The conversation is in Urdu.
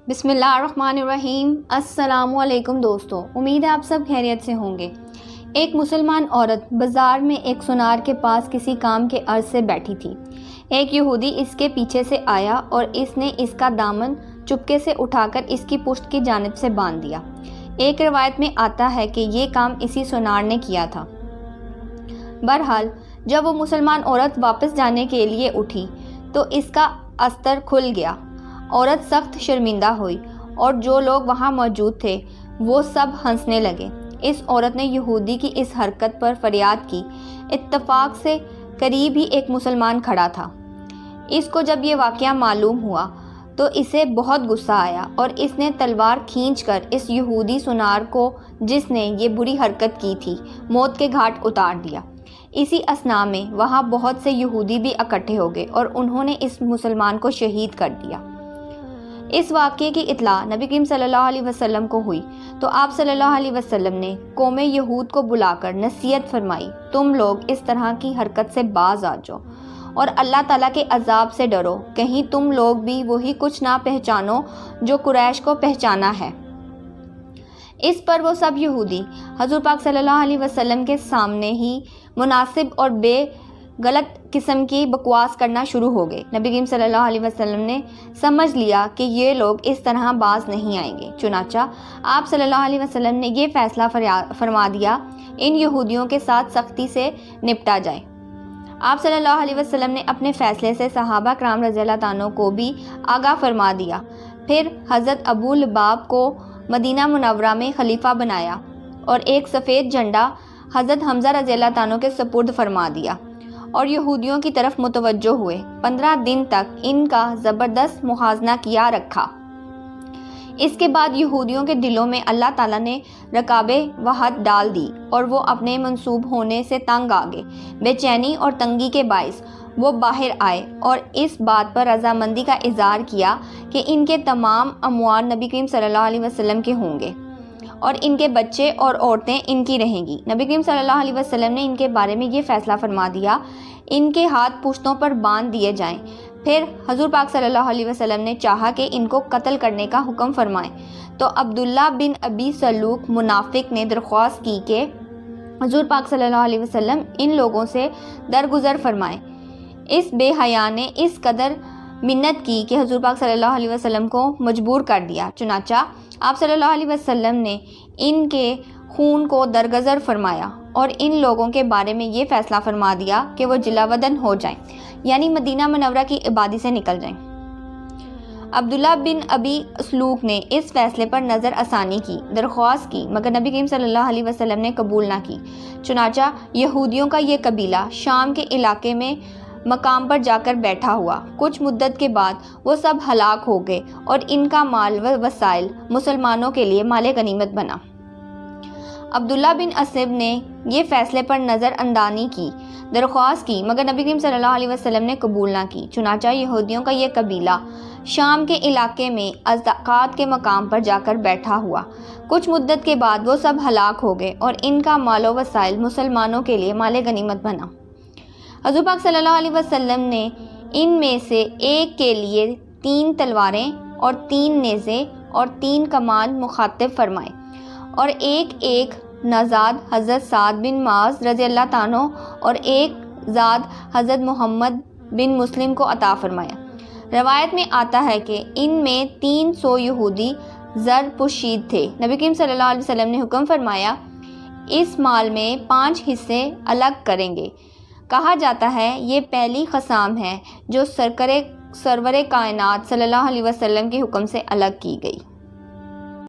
بسم اللہ الرحمن الرحیم۔ السلام علیکم دوستو، امید ہے آپ سب خیریت سے ہوں گے۔ ایک مسلمان عورت بازار میں ایک سونار کے پاس کسی کام کے عرض سے بیٹھی تھی۔ ایک یہودی اس کے پیچھے سے آیا اور اس نے اس کا دامن چپکے سے اٹھا کر اس کی پشت کی جانب سے باندھ دیا۔ ایک روایت میں آتا ہے کہ یہ کام اسی سونار نے کیا تھا۔ بہرحال جب وہ مسلمان عورت واپس جانے کے لیے اٹھی تو اس کا استر کھل گیا۔ عورت سخت شرمندہ ہوئی اور جو لوگ وہاں موجود تھے وہ سب ہنسنے لگے۔ اس عورت نے یہودی کی اس حرکت پر فریاد کی۔ اتفاق سے قریب ہی ایک مسلمان کھڑا تھا۔ اس کو جب یہ واقعہ معلوم ہوا تو اسے بہت غصہ آیا اور اس نے تلوار کھینچ کر اس یہودی سونار کو، جس نے یہ بری حرکت کی تھی، موت کے گھاٹ اتار دیا۔ اسی اثناء میں وہاں بہت سے یہودی بھی اکٹھے ہو گئے اور انہوں نے اس مسلمان کو شہید کر دیا۔ اس واقعے کی اطلاع نبی کریم صلی اللہ علیہ وسلم کو ہوئی تو آپ صلی اللہ علیہ وسلم نے قوم یہود کو بلا کر نصیحت فرمائی، تم لوگ اس طرح کی حرکت سے باز آ جاؤ اور اللہ تعالیٰ کے عذاب سے ڈرو، کہیں تم لوگ بھی وہی کچھ نہ پہچانو جو قریش کو پہچانا ہے۔ اس پر وہ سب یہودی حضور پاک صلی اللہ علیہ وسلم کے سامنے ہی مناسب اور بے غلط قسم کی بکواس کرنا شروع ہو گئے۔ نبی کریم صلی اللہ علیہ وسلم نے سمجھ لیا کہ یہ لوگ اس طرح باز نہیں آئیں گے، چنانچہ آپ صلی اللہ علیہ وسلم نے یہ فیصلہ فرما دیا، ان یہودیوں کے ساتھ سختی سے نپٹا جائے۔ آپ صلی اللہ علیہ وسلم نے اپنے فیصلے سے صحابہ کرام رضی اللہ عنہ کو بھی آگاہ فرما دیا۔ پھر حضرت ابو لباب کو مدینہ منورہ میں خلیفہ بنایا اور ایک سفید جھنڈا حضرت حمزہ رضی اللہ عنہ کے سپرد فرما دیا اور یہودیوں کی طرف متوجہ ہوئے۔ 15 دن تک ان کا زبردست محاذنہ کیا رکھا۔ اس کے بعد یہودیوں کے دلوں میں اللہ تعالیٰ نے رکاب وحد ڈال دی اور وہ اپنے منسوب ہونے سے تنگ آ گئے۔ بے چینی اور تنگی کے باعث وہ باہر آئے اور اس بات پر رضامندی کا اظہار کیا کہ ان کے تمام اموال نبی کریم صلی اللہ علیہ وسلم کے ہوں گے اور ان کے بچے اور عورتیں ان کی رہیں گی۔ نبی کریم صلی اللہ علیہ وسلم نے ان کے بارے میں یہ فیصلہ فرما دیا، ان کے ہاتھ پشتوں پر باندھ دیے جائیں۔ پھر حضور پاک صلی اللہ علیہ وسلم نے چاہا کہ ان کو قتل کرنے کا حکم فرمائیں تو عبداللہ بن ابی سلوک منافق نے درخواست کی کہ حضور پاک صلی اللہ علیہ وسلم ان لوگوں سے درگزر فرمائیں۔ اس بے حیا نے اس قدر منت کی کہ حضور پاک صلی اللہ علیہ وسلم کو مجبور کر دیا، چنانچہ آپ صلی اللہ علیہ وسلم نے ان کے خون کو درگزر فرمایا اور ان لوگوں کے بارے میں یہ فیصلہ فرما دیا کہ وہ جلا وطن ہو جائیں، یعنی مدینہ منورہ کی آبادی سے نکل جائیں۔ عبداللہ بن ابی سلوک نے اس فیصلے پر نظر ثانی کی درخواست کی، مگر نبی کریم صلی اللہ علیہ وسلم نے قبول نہ کی۔ چنانچہ یہودیوں کا یہ قبیلہ شام کے علاقے میں مقام پر جا کر بیٹھا ہوا۔ کچھ مدت کے بعد وہ سب ہلاک ہو گئے اور ان کا مال و وسائل مسلمانوں کے لیے مال غنیمت بنا۔ عبداللہ بن اسب نے یہ فیصلے پر نظر اندازی کی درخواست کی، مگر نبی کریم صلی اللہ علیہ وسلم نے قبول نہ کی۔ چنانچہ یہودیوں کا یہ قبیلہ شام کے علاقے میں ازدقات کے مقام پر جا کر بیٹھا ہوا۔ کچھ مدت کے بعد وہ سب ہلاک ہو گئے اور ان کا مال و وسائل مسلمانوں کے لیے مال غنیمت بنا۔ حضور پاک صلی اللہ علیہ وسلم نے ان میں سے ایک کے لیے 3 تلواریں اور 3 نیزے اور 3 کمان مخاطب فرمائے اور ایک نژاد حضرت سعد بن معاذ رضی اللہ عنہ اور ایک زاد حضرت محمد بن مسلم کو عطا فرمایا۔ روایت میں آتا ہے کہ ان میں 300 یہودی زر پوشید تھے۔ نبی کریم صلی اللہ علیہ وسلم نے حکم فرمایا، اس مال میں 5 حصے الگ کریں گے۔ کہا جاتا ہے یہ پہلی قسم ہے جو سرور کائنات صلی اللہ علیہ وسلم کے حکم سے الگ کی گئی۔